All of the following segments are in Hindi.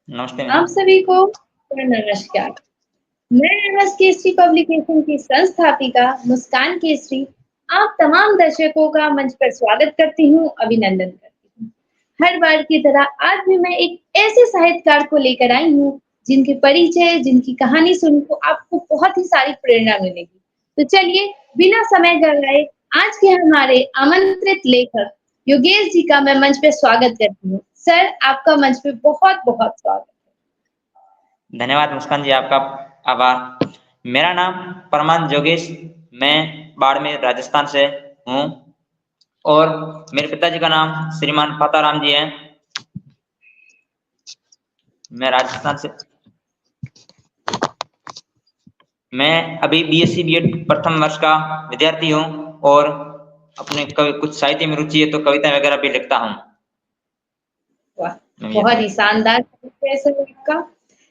नमस्ते आप मैम। सभी को नमस्कार। मैं एमएस केसरी पब्लिकेशन की संस्थापिका मुस्कान केसरी आप तमाम दर्शकों का मंच पर स्वागत करती हूँ, अभिनंदन करती हूँ। हर बार की तरह आज भी मैं एक ऐसे साहित्यकार को लेकर आई हूँ, जिनके परिचय, जिनकी कहानी सुनकर आपको बहुत ही सारी प्रेरणा मिलेगी। तो चलिए, बिना समय गवाए आज के हमारे आमंत्रित लेखक योगेश जी का मैं मंच पे स्वागत करती हूँ। सर, आपका मंच पे बहुत-बहुत स्वागत है। धन्यवाद मुस्कान जी, आपका आभार। मेरा नाम परमान जोगेश, मैं बाड़मेर राजस्थान से हूँ और मेरे पिताजी का नाम श्रीमान पाताराम जी हैं। मैं राजस्थान से मैं अभी बीएससी बीएड प्रथम वर्ष का विद्यार्थी हूँ और अपने कुछ साहित्य में रुचि है तो कविता वगैरह भी लिखता हूँ। वाह! मैम ये बहुत तो ही शानदार परिचय है सर आपका।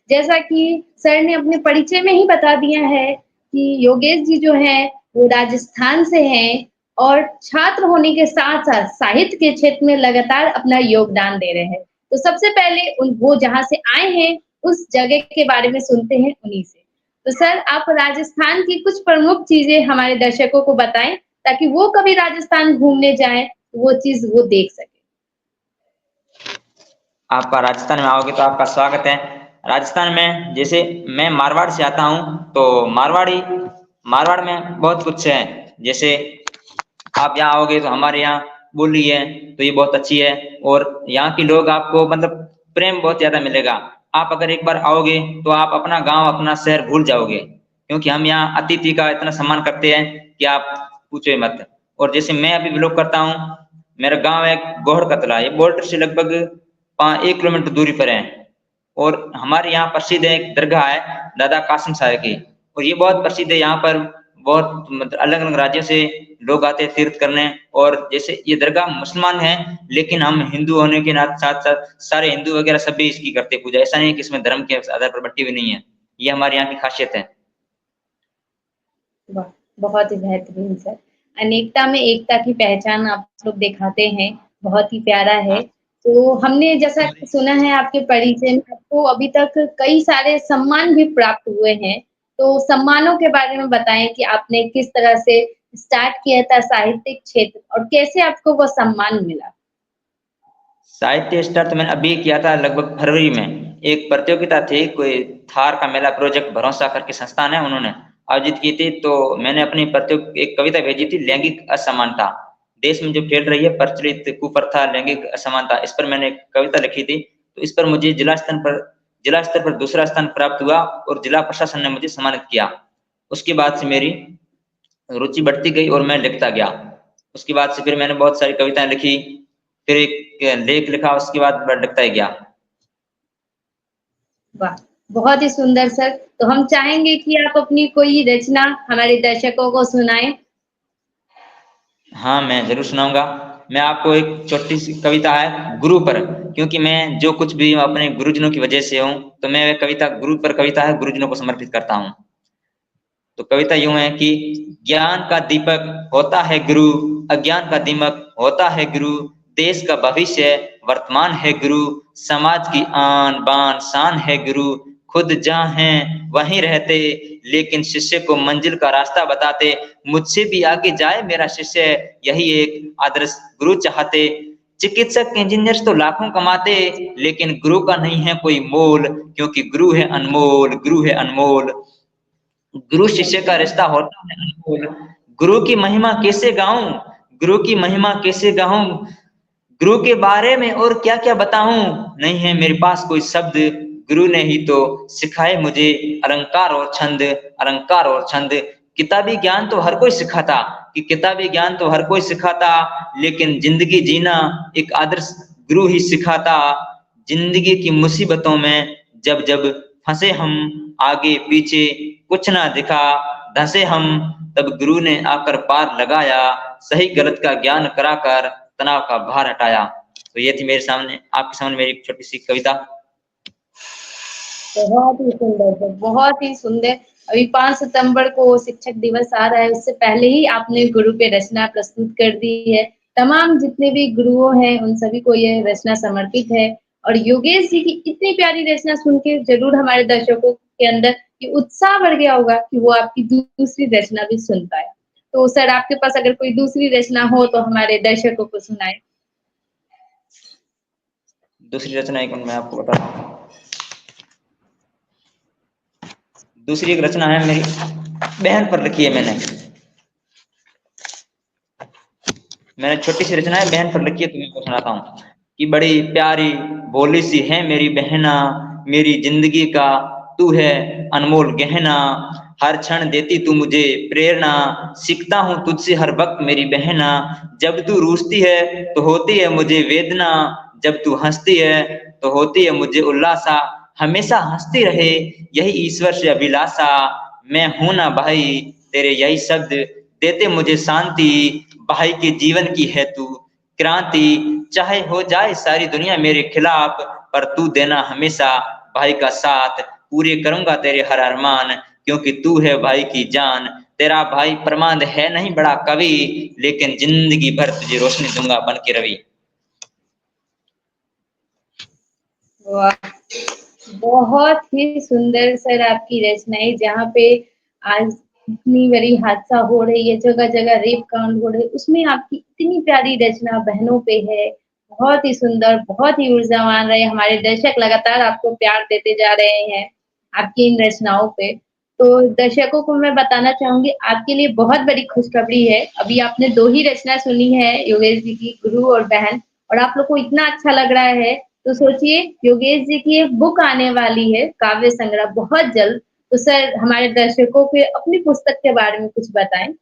जैसा कि सर ने अपने परिचय में ही बता दिया है कि योगेश जी जो हैं, वो राजस्थान से हैं और छात्र होने के साथ-साथ साहित्य के क्षेत्र में लगातार अपना योगदान दे रहे हैं। तो सबसे पहले वो जहाँ से आए हैं, उस जगह के बारे में सुनते हैं उन्हीं से। तो सर, आप राजस्थान की कुछ प्रमुख चीज़ें हमारे दर्शकों को बताएँ, ताकि वो कभी राजस्थान घूमने जाएँ, वो चीज़ वो देख सकें। आपका राजस्थान में आओगे तो आपका स्वागत है। राजस्थान में जैसे मैं मारवाड़ से आता हूँ तो मारवाड़ में बहुत कुछ है। जैसे आप यहाँ आओगे तो हमारे यहाँ बोली है तो ये बहुत अच्छी है और यहाँ के लोग आपको मतलब प्रेम बहुत ज्यादा मिलेगा। आप अगर एक बार आओगे तो आप अपना गांव अपना शहर भूल जाओगे, क्योंकि हम यहाँ अतिथि का इतना सम्मान करते हैं कि आप पूछो मत। और जैसे मैं अभी बिलोंग करता हूँ, मेरा गांव है गोहड़ कतला, ये बॉर्डर से लगभग 1 किलोमीटर दूरी पर है और हमारे यहाँ प्रसिद्ध है एक दरगाह है दादा कासिम साहब की, और ये बहुत प्रसिद्ध है। यहाँ पर बहुत मतलब अलग अलग राज्यों से लोग आते हैं तीर्थ करने। और जैसे ये दरगाह मुसलमान है लेकिन हम हिंदू होने के साथ साथ सारे हिंदू वगैरह सभी इसकी करते पूजा। ऐसा नहीं है कि इसमें धर्म के आधार पर बंटी हुई नहीं है, ये हमारे यहाँ की खासियत है। वाह! बहुत ही बेहतरीन सर। अनेकता में एकता की पहचान आप लोग दिखाते हैं, बहुत ही प्यारा है। हाँ, तो हमने जैसा कि सुना है आपके परिचय में आपको अभी तक कई सारे सम्मान भी प्राप्त हुए हैं। तो सम्मानों के बारे में बताएँ कि आपने किस तरह से स्टार्ट किया था साहित्यिक क्षेत्र और कैसे आपको वो सम्मान मिला? साहित्य स्टार तो मैंने अभी किया था लगभग फरवरी में। एक प्रतियोगिता थी, कोई थार का मेला प्रोजेक्ट भरोसा करके संस्थान है, उन्होंने आयोजित की थी। तो मैंने अपनी एक कविता भेजी थी, लैंगिक असमानता देश में जो फैल रही है प्रचलित कुप्रथा लैंगिक असमानता, इस पर मैंने कविता लिखी थी। तो इस पर मुझे जिला स्तर पर दूसरा स्थान प्राप्त हुआ और जिला प्रशासन ने मुझे सम्मानित किया। उसके बाद से मेरी रुचि बढ़ती गई और मैं लिखता गया। उसके बाद से फिर मैंने बहुत सारी कविताएं लिखी, फिर एक लेख लिखा, उसके बाद मैं लिखता ही गया। वाह! बहुत ही सुंदर सर। तो हम चाहेंगे कि आप अपनी कोई रचना हमारे दर्शकों को सुनाएँ। हाँ, मैं ज़रूर सुनाऊँगा। मैं आपको एक छोटी-सी कविता है गुरु पर, क्योंकि मैं जो कुछ भी अपने गुरुजनों की वजह से हूँ, तो मैं कविता गुरु पर कविता है, गुरुजनों को समर्पित करता हूँ। तो कविता यूँ है कि ज्ञान का दीपक होता है गुरु, अज्ञान का दीमक होता है गुरु, देश का भविष्य वर्तमान है गुरु, समाज की आन बान शान है गुरु, खुद जहाँ हैं वहीं रहते, लेकिन शिष्य को मंजिल का रास्ता बताते, मुझसे भी आगे जाए मेरा शिष्य, यही एक आदर्श गुरु चाहते। चिकित्सक इंजीनियर तो लाखों कमाते, लेकिन गुरु का नहीं है कोई मोल, क्योंकि गुरु है अनमोल, गुरु है अनमोल। गुरु शिष्य का रिश्ता होता है अनमोल। गुरु की महिमा कैसे गाऊं, गुरु की महिमा कैसे गाऊं, गुरु के बारे में और क्या क्या बताऊं, नहीं है मेरे पास कोई शब्द, गुरु ने ही तो सिखाए मुझे अलंकार और छंद, अलंकार और छंद। किताबी ज्ञान तो हर कोई सिखाता, कि किताबी ज्ञान तो हर कोई सिखाता, लेकिन जिंदगी जीना एक आदर्श गुरु ही सिखाता। जिंदगी की मुसीबतों में जब जब फंसे हम, आगे पीछे कुछ ना दिखा, धंसे हम, तब गुरु ने आकर पार लगाया, सही गलत का ज्ञान कराकर तनाव का भार हटाया। तो ये थी मेरे सामने आपके सामने मेरी छोटी सी कविता। बहुत ही सुंदर सर, बहुत ही सुंदर। अभी 5 सितंबर को शिक्षक दिवस आ रहा है, उससे पहले ही आपने गुरु पे रचना प्रस्तुत कर दी है। तमाम जितने भी गुरुओं हैं, उन सभी को ये रचना समर्पित है और योगेश जी की इतनी प्यारी रचना सुन के ज़रूर हमारे दर्शकों के अंदर ये उत्साह बढ़ गया होगा कि वो आपकी दूसरी रचना भी सुन पाएँ। तो सर आपके पास अगर कोई दूसरी रचना हो तो हमारे दर्शकों को सुनाएँ। दूसरी रचना एक मिनट मैं आपको बताता हूँ। दूसरी एक रचना है मेरी बहन पर लिखी है मैंने छोटी सी रचना है बहन पर लिखी है, तुम्हें को सुनाता हूँ कि बड़ी प्यारी भोली सी है मेरी बहना, मेरी जिंदगी का तू है अनमोल गहना, हर क्षण देती तू मुझे प्रेरणा, सीखता हूँ तुझसे हर वक्त मेरी बहना, जब तू रूठती है तो होती है मुझे वेदना, जब तू हंसती है तो होती है मुझे उल्लासा, हमेशा हंसती रहे यही ईश्वर से अभिलाषा, मैं हूं ना भाई तेरे यही शब्द देते मुझे शांति, भाई के जीवन की है तू क्रांति, चाहे हो जाए सारी दुनिया मेरे खिलाफ पर तू देना हमेशा भाई का साथ, पूरे करूंगा तेरे हर अरमान क्योंकि तू है भाई की जान, तेरा भाई प्रमाद है नहीं बड़ा कवि लेकिन जिंदगी भर तुझे रोशनी दूंगा बन के रवि। वाह! बहुत ही सुंदर सर आपकी रचनाएँ जहाँ पे आज इतनी बड़ी हादसा हो रही है, जगह-जगह रेप कांड हो रहे हैं, उसमें आपकी इतनी प्यारी रचना बहनों पे है। बहुत ही सुंदर, बहुत ही ऊर्जावान रहे, हमारे दर्शक लगातार आपको प्यार देते जा रहे हैं, आपकी इन रचनाओं पे। तो दर्शकों को मैं बताना चाहूँगी आपके लिए बहुत बड़ी खुशखबरी है। अभी आपने 2 ही रचना सुनी है योगेश जी की गुरु और बहन और आप लोग को इतना अच्छा लग रहा है तो सोचिए योगेश जी की एक बुक आने वाली है काव्य संग्रह बहुत जल्द। तो सर हमारे दर्शकों को अपनी पुस्तक के बारे में कुछ बताएँ?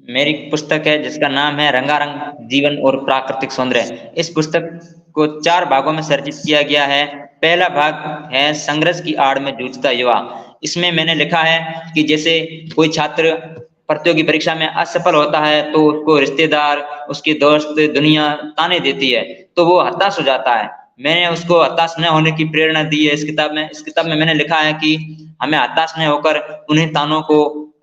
मेरी पुस्तक है जिसका नाम है रंगारंग जीवन और प्राकृतिक सौंदर्य। इस पुस्तक को 4 भागों में सर्जित किया गया है। पहला भाग है संघर्ष की आड़ में जूझता युवा। इसमें मैंने लिखा है कि जैसे कोई छात्र प्रतियोगी परीक्षा में असफल होता है तो उसको रिश्तेदार, उसके दोस्त, दुनिया ताने देती है तो वो हताश हो जाता है। मैंने उसको हताश न होने की प्रेरणा दी है इस किताब में। इस किताब में मैंने लिखा है कि हमें हताश नहीं होकर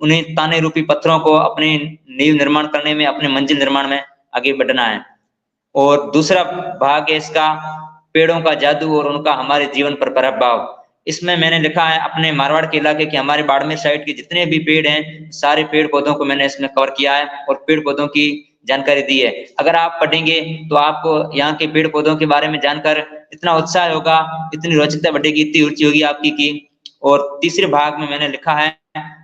उन्हें ताने रूपी पत्थरों को अपने नींव निर्माण करने में, अपने मंजिल निर्माण में आगे बढ़ना है। और दूसरा भाग है इसका पेड़ों का जादू और उनका हमारे जीवन पर प्रभाव। इसमें मैंने लिखा है अपने मारवाड़ के इलाके के, हमारे बाड़मेर साइड के जितने भी पेड़ हैं, सारे पेड़ पौधों को मैंने इसमें कवर किया है और पेड़ पौधों की जानकारी दी है। अगर आप पढ़ेंगे तो आपको यहाँ के पेड़ पौधों के बारे में जानकर इतना उत्साह होगा, इतनी रोचकता बढ़ेगी, इतनी रुचि होगी आपकी की। और तीसरे भाग में मैंने लिखा है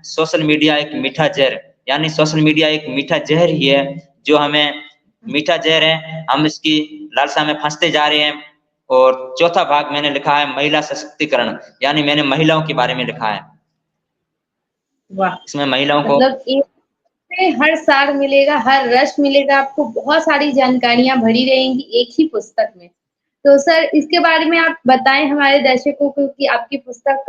सोशल मीडिया एक मीठा जहर, यानी सोशल मीडिया एक मीठा जहर ही है जो हमें मीठा जहर है, हम इसकी लालसा में फंसते जा रहे हैं। और चौथा भाग मैंने लिखा है महिला सशक्तिकरण, यानी मैंने महिलाओं के बारे में लिखा है। वाह! इसमें महिलाओं को मतलब एक में हर सार मिलेगा, हर रस मिलेगा, आपको बहुत सारी जानकारियाँ भरी रहेंगी एक ही पुस्तक में। तो सर इसके बारे में आप बताएँ हमारे दर्शकों को कि आपकी पुस्तक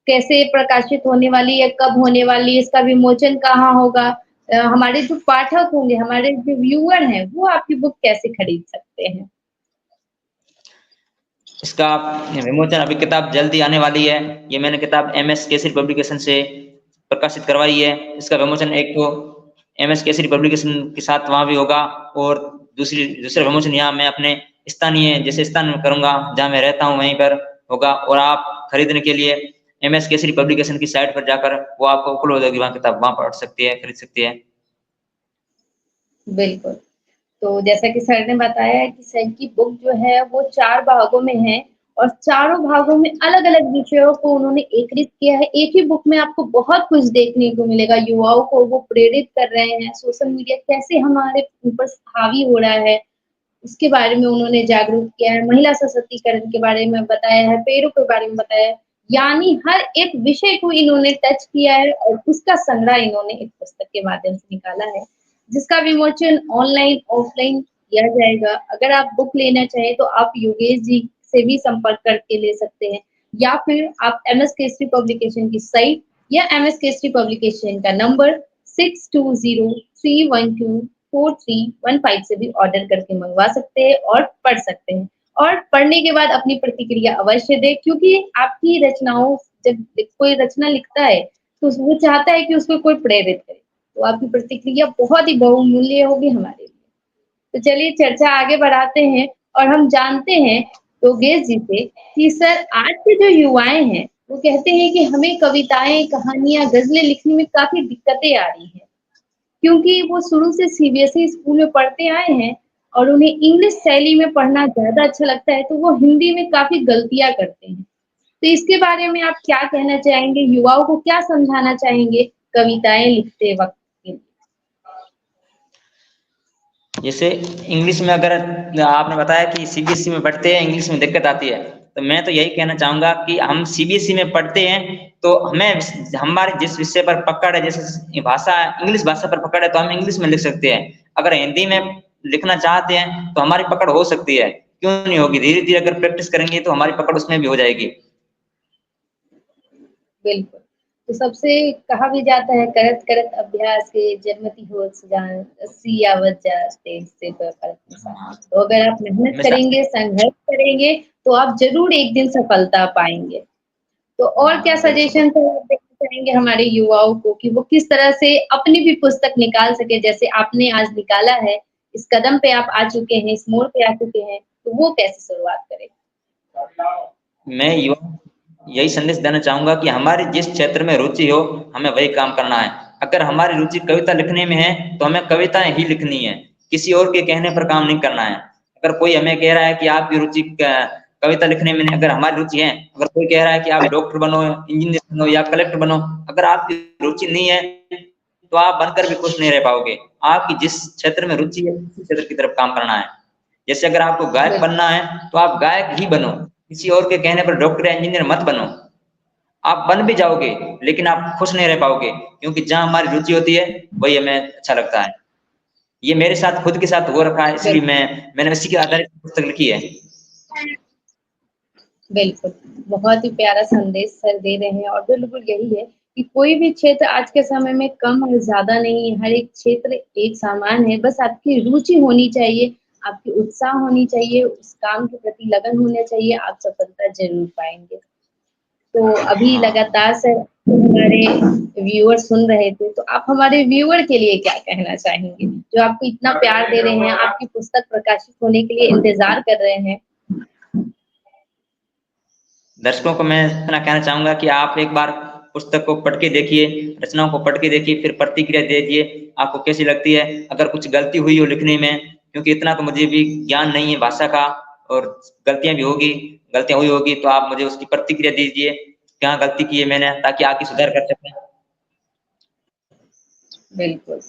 कैसे प्रकाशित होने वाली है, कब होने वाली है, इसका विमोचन कहाँ होगा? हमारे जो पाठक होंगे, हमारे जो व्यूअर हैं, वो आपकी बुक कैसे खरीद सकते हैं? इसका विमोचन, अभी किताब जल्दी आने वाली है। ये मैंने किताब एमएस केसरी पब्लिकेशन से प्रकाशित करवाई है। इसका विमोचन एक तो एमएस केसरी पब्लिकेशन के साथ वहाँ भी होगा और दूसरा विमोचन यहाँ मैं अपने स्थानीय जैसे स्थान में करूँगा जहाँ मैं रहता हूँ वहीं पर होगा। और आप खरीदने के लिए एमएस केसरी पब्लिकेशन की साइट पर जाकर वो आपको उपलब्ध होगी, वहाँ किताब वहाँ पढ़ सकती है, खरीद सकती है। बिल्कुल। तो जैसा कि सर ने बताया है कि सर की बुक जो है वो 4 भागों में है और चारों भागों में अलग-अलग विषयों को उन्होंने एकत्रित किया है। एक ही बुक में आपको बहुत कुछ देखने को मिलेगा, युवाओं को वो प्रेरित कर रहे हैं, सोशल मीडिया कैसे हमारे ऊपर हावी हो रहा है, उसके बारे में उन्होंने जागरूक किया है, महिला सशक्तिकरण के बारे में बताया है, पेड़ों के बारे में बताया है, यानी हर एक विषय को इन्होंने टच किया है और उसका संग्रह इन्होंने एक पुस्तक के माध्यम से निकाला है, जिसका विमोचन ऑनलाइन, ऑफलाइन किया जाएगा। अगर आप बुक लेना चाहें तो आप योगेश जी से भी संपर्क करके ले सकते हैं या फिर आप एमएस केसरी पब्लिकेशन की साइट या एमएस केसरी पब्लिकेशन का नंबर 6203124315 से भी ऑर्डर करके मंगवा सकते हैं और पढ़ सकते हैं। और पढ़ने के बाद अपनी प्रतिक्रिया अवश्य दें क्योंकि आपकी रचनाओं जब कोई रचना लिखता है, तो वो चाहता है कि उसको कोई प्रेरित करे। तो आपकी प्रतिक्रिया बहुत ही बहुमूल्य होगी हमारे लिए। तो चलिए चर्चा आगे बढ़ाते हैं और हम जानते हैं योगेश जी से कि सर आज के जो युवाएँ हैं, वो कहते हैं कि हमें कविताएँ, कहानियाँ, गज़लें लिखने में काफ़ी दिक्कतें आ रही हैं। क्योंकि वो शुरू से सीबीएसई स्कूल में पढ़ते आए हैं और उन्हें इंग्लिश शैली में पढ़ना ज़्यादा अच्छा लगता है, तो वो हिंदी में काफ़ी गलतियाँ करते हैं। तो इसके बारे में आप क्या कहना चाहेंगे? युवाओं को क्या समझाना चाहेंगे कविताएँ लिखते वक़्त के लिए? जैसे इंग्लिश में अगर आपने बताया कि सीबीएसई में पढ़ते हैं, इंग्लिश में दिक्कत आती है, तो मैं तो यही कहना चाहूँगा कि हम सीबीएसई में पढ़ते हैं, तो हमें हमारे जिस विषय पर पकड़ है, जैसे भाषा इंग्लिश भाषा पर पकड़ है, तो हम इंग्लिश में लिख सकते हैं। अगर हिंदी में लिखना चाहते हैं, तो हमारी पकड़ हो सकती है, क्यों नहीं होगी? धीरे-धीरे अगर प्रैक्टिस करेंगे, तो हमारी पकड़ उसमें भी हो जाएगी। बिल्कुल। तो सबसे कहा भी जाता है करत करत अभ्यास के जन्मति होत सुजान सियावत जाते से परत निसार। हाँ, तो अगर आप मेहनत हमेशा करेंगे, संघर्ष करेंगे, तो आप ज़रूर एक दिन सफलता पाएँगे। तो और क्या हाँ, बिल्कुल, सजेशन तो आप देना चाहेंगे हमारे युवाओं को कि वो किस तरह से अपनी भी पुस्तक निकाल सके जैसे आपने आज निकाला है, इस कदम पे आप आ चुके हैं, इस मोड़ पे आ चुके हैं, तो वो कैसे शुरुआत करें? मैं युवाओं को यही संदेश देना चाहूँगा कि हमारी जिस क्षेत्र में रुचि हो, हमें वही काम करना है। अगर हमारी रुचि कविता लिखने में है, तो हमें कविताएँ ही लिखनी है, किसी और के कहने पर काम नहीं करना है। अगर कोई हमें कह रहा है कि आपकी रुचि कविता लिखने में नहीं, अगर हमारी रुचि है, अगर कोई कह रहा है कि आप डॉक्टर बनो, इंजीनियर बनो या कलेक्टर बनो, अगर आपकी रुचि नहीं है, तो आप बनकर भी खुश नहीं रह पाओगे। आपकी जिस क्षेत्र में रुचि है, उसी क्षेत्र की तरफ काम करना है। जैसे अगर आपको गायक बिल बनना है, तो आप गायक ही बनो, किसी और के कहने पर डॉक्टर या इंजीनियर मत बनो। आप बन भी जाओगे, लेकिन आप खुश नहीं रह पाओगे, क्योंकि जहाँ हमारी रुचि होती है, वही हमें अच्छा लगता है। ये मेरे साथ खुद के साथ हो रखा है, बिल इसलिए मैंने इसी के आधारित पुस्तक लिखी है। बिल्कुल, बहुत ही प्यारा संदेश सर दे रहे हैं और बिल्कुल यही है कि कोई भी क्षेत्र आज के समय में कम और ज़्यादा नहीं है, हर एक क्षेत्र एक समान है, बस आपकी रुचि होनी चाहिए, आपकी उत्साह होनी चाहिए, उस काम के प्रति लगन होना चाहिए, आप सफलता ज़रूर पाएँगे। तो अभी हाँ। लगातार सर हमारे व्यूअर सुन रहे थे, तो आप हमारे व्यूअर के लिए क्या कहना चाहेंगे? जो आपको इतना प्यार दे रहे हैं, आपकी पुस्तक प्रकाशित होने के लिए इंतज़ार कर रहे हैं। दर्शकों को मैं इतना कहना चाहूँगा कि आप एक बार पुस्तक को पढ़ के देखिए, रचनाओं को पढ़ के देखिए, फिर प्रतिक्रिया दीजिए, आपको कैसी लगती है। अगर कुछ गलती हुई हो लिखने में, क्योंकि इतना तो मुझे भी ज्ञान नहीं है भाषा का और गलतियाँ भी होगी, गलतियाँ हुई होगी, तो आप मुझे उसकी प्रतिक्रिया दीजिए, क्या गलती की है मैंने, ताकि आगे सुधार कर सकें। बिल्कुल।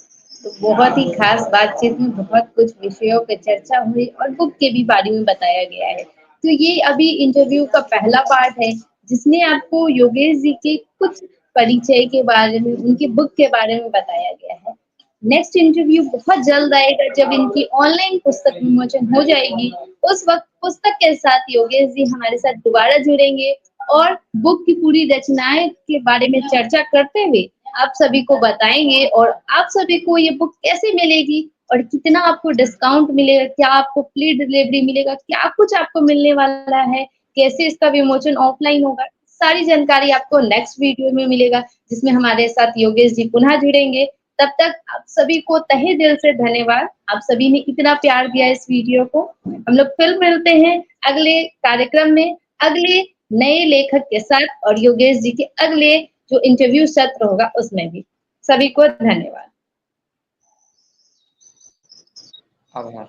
तो बहुत ही ख़ास बातचीत में बहुत कुछ विषयों पे चर्चा हुई और बुक के भी बारे में बताया गया है। तो ये अभी इंटरव्यू का पहला पार्ट है, जिसमें आपको योगेश जी के कुछ परिचय के बारे में, उनकी बुक के बारे में बताया गया है। नेक्स्ट इंटरव्यू बहुत जल्द आएगा जब इनकी ऑनलाइन पुस्तक विमोचन हो जाएगी। उस वक़्त पुस्तक के साथ योगेश जी हमारे साथ दोबारा जुड़ेंगे और बुक की पूरी रचनाएँ के बारे में चर्चा करते हुए आप सभी को बताएँगे और आप सभी को ये बुक कैसे मिलेगी और कितना आपको डिस्काउंट मिलेगा, क्या आपको फ्री डिलीवरी मिलेगा, क्या कुछ आपको मिलने वाला है, कैसे इसका विमोचन ऑफलाइन होगा, सारी जानकारी आपको नेक्स्ट वीडियो में मिलेगा, जिसमें हमारे साथ योगेश जी पुनः जुड़ेंगे। तब तक आप सभी को तहे दिल से धन्यवाद। आप सभी ने इतना प्यार दिया इस वीडियो को। हम लोग फिर मिलते हैं अगले कार्यक्रम में, अगले नए लेखक के साथ और योगेश जी के अगले जो इंटरव्यू सत्र होगा उसमें भी। सभी को धन्यवाद। आभार।